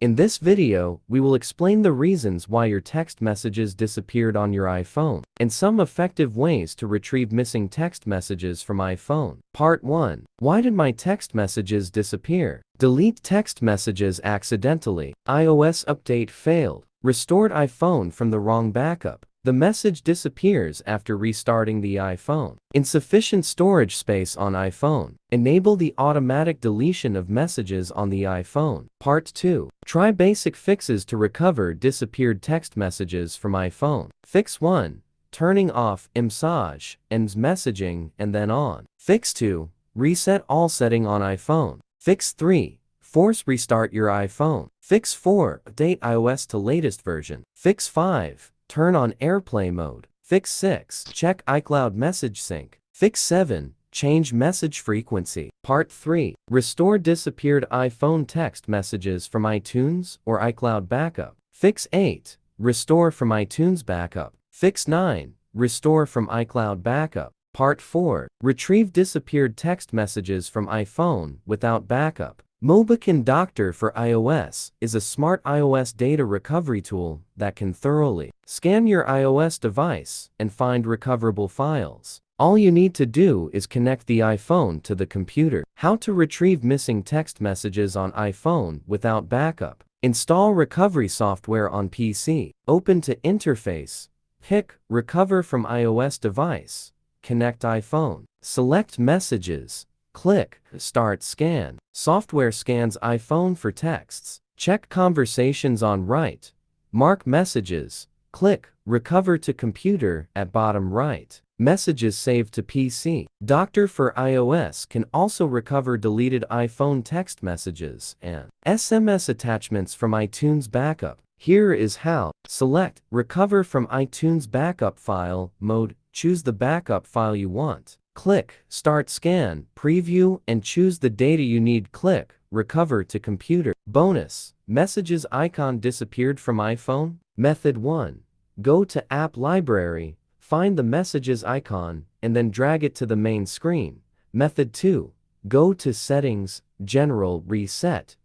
In this video, we will explain the reasons why your text messages disappeared on your iPhone, and some effective ways to retrieve missing text messages from iPhone. Part 1. Why did my text messages disappear? Delete text messages accidentally. iOS update failed. Restored iPhone from the wrong backup. The message disappears after restarting the iPhone. Insufficient storage space on iPhone. Enable the automatic deletion of messages on the iPhone. Part 2. Try basic fixes to recover disappeared text messages from iPhone. Fix 1. Turning off message and messaging and then on. Fix 2. Reset all setting on iPhone. Fix 3. Force restart your iPhone. Fix 4. Update iOS to latest version. Fix 5. Turn on AirPlay mode. Fix 6. Check iCloud message sync. Fix 7. Change message frequency. Part 3. Restore disappeared iPhone text messages from iTunes or iCloud backup. Fix 8. Restore from iTunes backup. Fix 9. Restore from iCloud backup. Part 4. Retrieve disappeared text messages from iPhone without backup. Mobican Doctor for iOS is a smart iOS data recovery tool that can thoroughly scan your iOS device and find recoverable files. All you need to do is connect the iPhone to the computer. How to retrieve missing text messages on iPhone without backup. Install recovery software on PC. Open to Interface. Pick Recover from iOS device. Connect iPhone. Select Messages. Click Start Scan. Software scans iPhone for texts. Check Conversations on right. Mark Messages. Click Recover to Computer at bottom right. Messages saved to PC. Doctor for iOS can also recover deleted iPhone text messages and SMS attachments from iTunes backup. Here is how. Select Recover from iTunes backup file mode. Choose the backup file you want. Click Start Scan, Preview, and choose the data you need. Click Recover to Computer. Bonus: Messages icon disappeared from iPhone. Method 1. Go to App Library, find the Messages icon, and then drag it to the main screen. Method 2. Go to Settings, General, Reset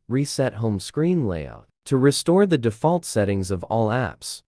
Home Screen Layout. To restore the default settings of all apps,